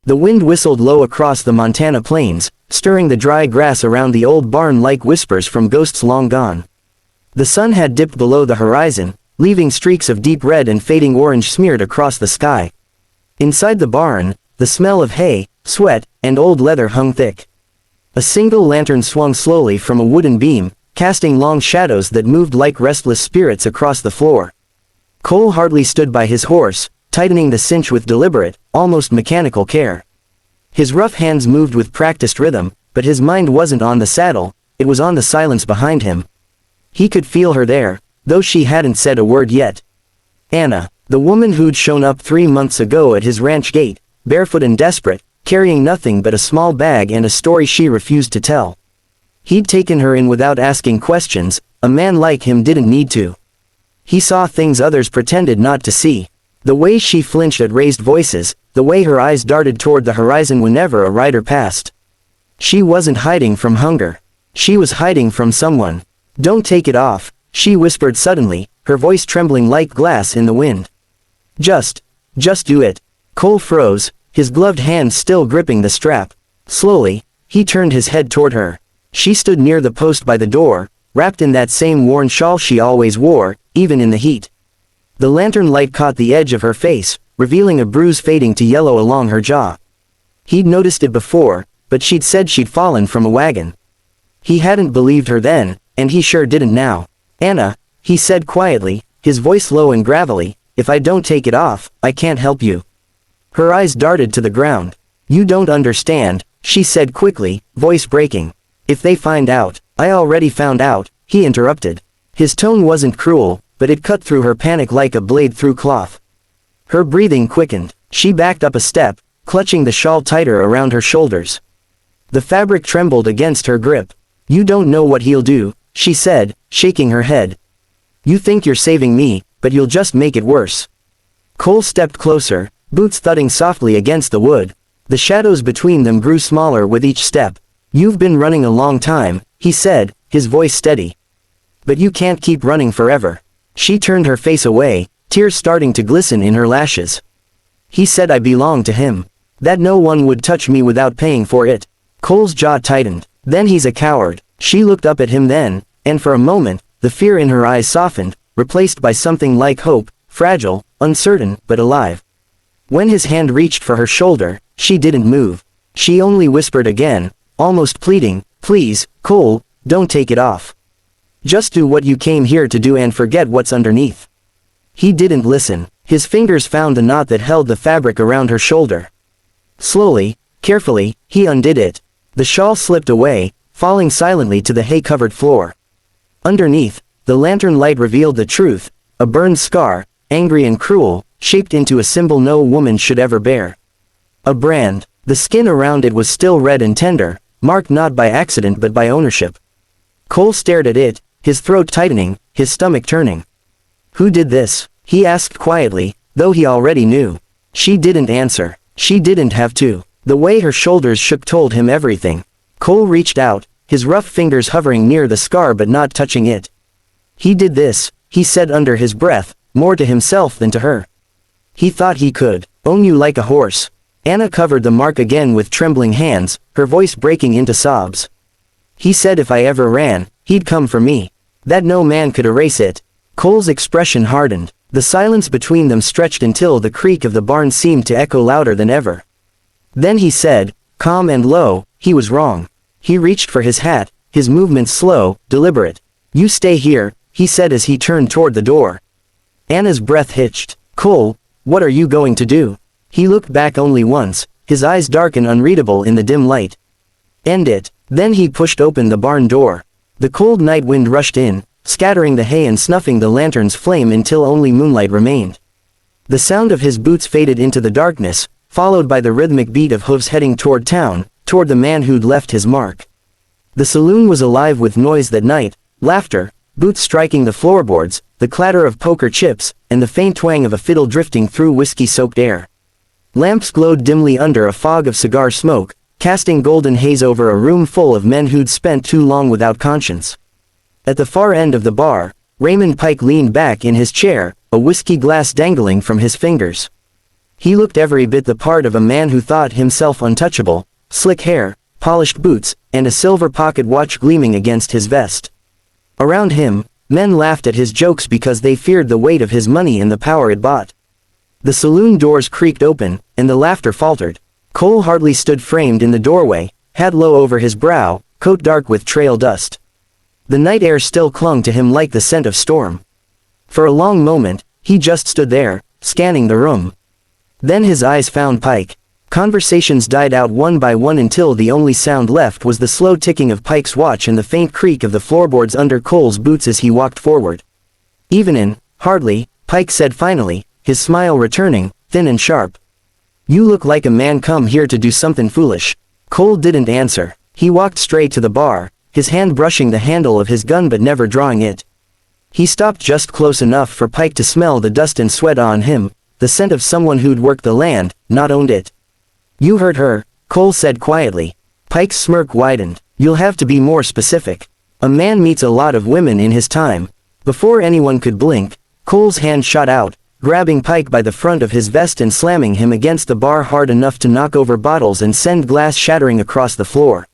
The wind whistled low across the Montana plains, stirring the dry grass around the old barn like whispers from ghosts long gone. The sun had dipped below the horizon, leaving streaks of deep red and fading orange smeared across the sky. Inside the barn, the smell of hay, sweat, and old leather hung thick. A single lantern swung slowly from a wooden beam, casting long shadows that moved like restless spirits across the floor. Cole hardly stood by his horse, tightening the cinch with deliberate, almost mechanical care. His rough hands moved with practiced rhythm, but his mind wasn't on the saddle, it was on the silence behind him. He could feel her there, though she hadn't said a word yet. Anna, the woman who'd shown up 3 months ago at his ranch gate, barefoot and desperate, carrying nothing but a small bag and a story she refused to tell. He'd taken her in without asking questions, a man like him didn't need to. He saw things others pretended not to see. The way she flinched at raised voices, the way her eyes darted toward the horizon whenever a rider passed. She wasn't hiding from hunger. She was hiding from someone. "Don't take it off," she whispered suddenly, her voice trembling like glass in the wind. Just do it." Cole froze, his gloved hand still gripping the strap. Slowly, he turned his head toward her. She stood near the post by the door, wrapped in that same worn shawl she always wore, even in the heat. The lantern light caught the edge of her face, revealing a bruise fading to yellow along her jaw. He'd noticed it before, but she'd said she'd fallen from a wagon. He hadn't believed her then, and he sure didn't now. "Anna," he said quietly, his voice low and gravelly, "if I don't take it off, I can't help you." Her eyes darted to the ground. "You don't understand," she said quickly, voice breaking. "If they find out." "I already found out," he interrupted. His tone wasn't cruel, but it cut through her panic like a blade through cloth. Her breathing quickened. She backed up a step, clutching the shawl tighter around her shoulders. The fabric trembled against her grip. "You don't know what he'll do," she said, shaking her head. "You think you're saving me, but you'll just make it worse." Cole stepped closer, boots thudding softly against the wood. The shadows between them grew smaller with each step. "You've been running a long time," he said, his voice steady. "But you can't keep running forever." She turned her face away, tears starting to glisten in her lashes. "He said I belonged to him. That no one would touch me without paying for it." Cole's jaw tightened. "Then he's a coward." She looked up at him then, and for a moment, the fear in her eyes softened, replaced by something like hope, fragile, uncertain, but alive. When his hand reached for her shoulder, she didn't move. She only whispered again, almost pleading, "Please, Cole, don't take it off. Just do what you came here to do and forget what's underneath." He didn't listen. His fingers found the knot that held the fabric around her shoulder. Slowly, carefully, he undid it. The shawl slipped away, falling silently to the hay-covered floor. Underneath, the lantern light revealed the truth, a burned scar, angry and cruel, shaped into a symbol no woman should ever bear. A brand. The skin around it was still red and tender, marked not by accident but by ownership. Cole stared at it, his throat tightening, his stomach turning. "Who did this?" he asked quietly, though he already knew. She didn't answer. She didn't have to. The way her shoulders shook told him everything. Cole reached out, his rough fingers hovering near the scar but not touching it. "He did this," he said under his breath, more to himself than to her. "He thought he could own you like a horse." Anna covered the mark again with trembling hands, her voice breaking into sobs. "He said if I ever ran, he'd come for me. That no man could erase it." Cole's expression hardened. The silence between them stretched until the creak of the barn seemed to echo louder than ever. Then he said, calm and low, he was wrong. He reached for his hat, his movements slow, deliberate. "You stay here," he said as he turned toward the door. Anna's breath hitched. "Cole, what are you going to do?" He looked back only once, his eyes dark and unreadable in the dim light. "End it." Then he pushed open the barn door. The cold night wind rushed in, scattering the hay and snuffing the lantern's flame until only moonlight remained. The sound of his boots faded into the darkness, followed by the rhythmic beat of hooves heading toward town, toward the man who'd left his mark. The saloon was alive with noise that night, laughter, boots striking the floorboards, the clatter of poker chips, and the faint twang of a fiddle drifting through whiskey-soaked air. Lamps glowed dimly under a fog of cigar smoke, casting golden haze over a room full of men who'd spent too long without conscience. At the far end of the bar, Raymond Pike leaned back in his chair, a whiskey glass dangling from his fingers. He looked every bit the part of a man who thought himself untouchable, slick hair, polished boots, and a silver pocket watch gleaming against his vest. Around him, men laughed at his jokes because they feared the weight of his money and the power it bought. The saloon doors creaked open, and the laughter faltered. Cole hardly stood framed in the doorway, hat low over his brow, coat dark with trail dust. The night air still clung to him like the scent of storm. For a long moment, he just stood there, scanning the room. Then his eyes found Pike. Conversations died out one by one until the only sound left was the slow ticking of Pike's watch and the faint creak of the floorboards under Cole's boots as he walked forward. "Evenin', hardly," Pike said finally, his smile returning, thin and sharp. "You look like a man come here to do something foolish." Cole didn't answer. He walked straight to the bar, his hand brushing the handle of his gun but never drawing it. He stopped just close enough for Pike to smell the dust and sweat on him, the scent of someone who'd worked the land, not owned it. "You heard her," Cole said quietly. Pike's smirk widened. "You'll have to be more specific. A man meets a lot of women in his time." Before anyone could blink, Cole's hand shot out, grabbing Pike by the front of his vest and slamming him against the bar hard enough to knock over bottles and send glass shattering across the floor.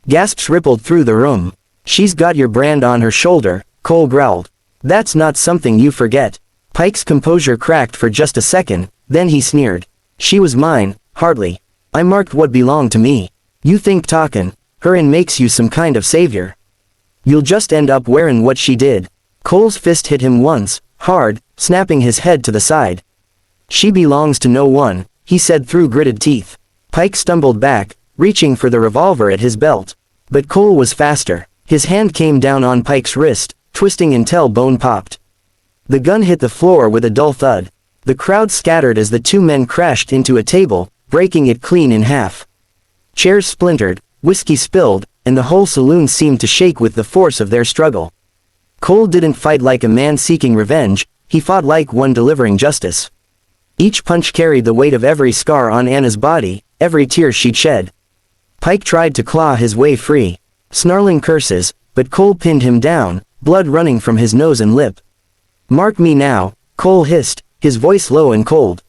Gasps rippled through the room. "She's got your brand on her shoulder," Cole growled. "That's not something you forget." Pike's composure cracked for just a second, then he sneered. "She was mine, hardly. I marked what belonged to me. You think talkin' her in makes you some kind of savior? You'll just end up wearing what she did." Cole's fist hit him once, hard, snapping his head to the side. "She belongs to no one," he said through gritted teeth. Pike stumbled back, reaching for the revolver at his belt. But Cole was faster. His hand came down on Pike's wrist, twisting until bone popped. The gun hit the floor with a dull thud. The crowd scattered as the two men crashed into a table, breaking it clean in half. Chairs splintered, whiskey spilled, and the whole saloon seemed to shake with the force of their struggle. Cole didn't fight like a man seeking revenge, he fought like one delivering justice. Each punch carried the weight of every scar on Anna's body, every tear she'd shed. Pike tried to claw his way free, snarling curses, but Cole pinned him down, blood running from his nose and lip. "Mark me now," Cole hissed, his voice low and cold.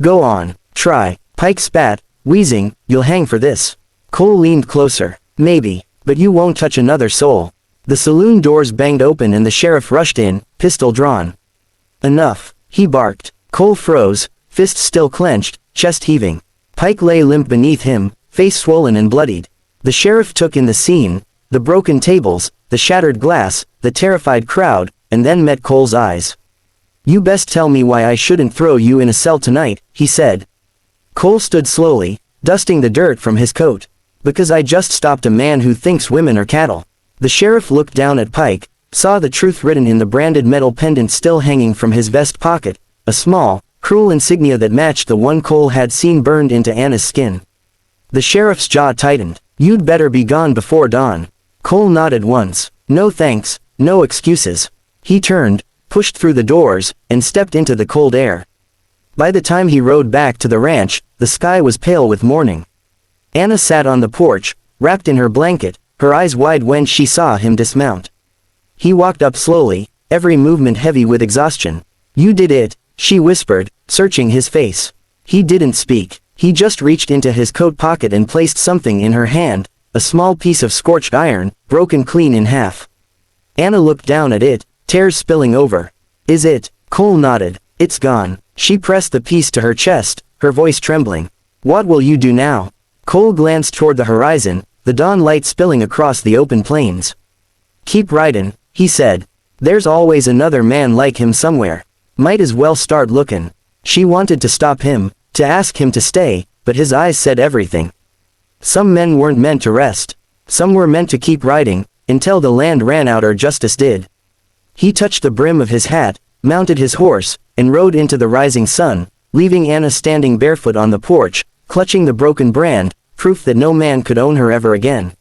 "Go on, try." Pike spat, wheezing, "You'll hang for this." Cole leaned closer. "Maybe, but you won't touch another soul." The saloon doors banged open and the sheriff rushed in, pistol drawn. "Enough," he barked. Cole froze, fists still clenched, chest heaving. Pike lay limp beneath him, face swollen and bloodied. The sheriff took in the scene, the broken tables, the shattered glass, the terrified crowd, and then met Cole's eyes. "You best tell me why I shouldn't throw you in a cell tonight," he said. Cole stood slowly, dusting the dirt from his coat. "Because I just stopped a man who thinks women are cattle." The sheriff looked down at Pike, saw the truth written in the branded metal pendant still hanging from his vest pocket, a small, cruel insignia that matched the one Cole had seen burned into Anna's skin. The sheriff's jaw tightened. "You'd better be gone before dawn." Cole nodded once. "No thanks, no excuses." He turned, pushed through the doors, and stepped into the cold air. By the time he rode back to the ranch, the sky was pale with morning. Anna sat on the porch, wrapped in her blanket, her eyes wide when she saw him dismount. He walked up slowly, every movement heavy with exhaustion. "You did it," she whispered, searching his face. He didn't speak. He just reached into his coat pocket and placed something in her hand, a small piece of scorched iron, broken clean in half. Anna looked down at it, tears spilling over. "Is it?" Cole nodded. "It's gone." She pressed the piece to her chest, her voice trembling. "What will you do now?" Cole glanced toward the horizon, the dawn light spilling across the open plains. "Keep ridin'," he said. "There's always another man like him somewhere. Might as well start lookin'." She wanted to stop him, to ask him to stay, but his eyes said everything. Some men weren't meant to rest. Some were meant to keep riding, until the land ran out or justice did. He touched the brim of his hat, mounted his horse, and rode into the rising sun, leaving Anna standing barefoot on the porch, clutching the broken brand, proof that no man could own her ever again.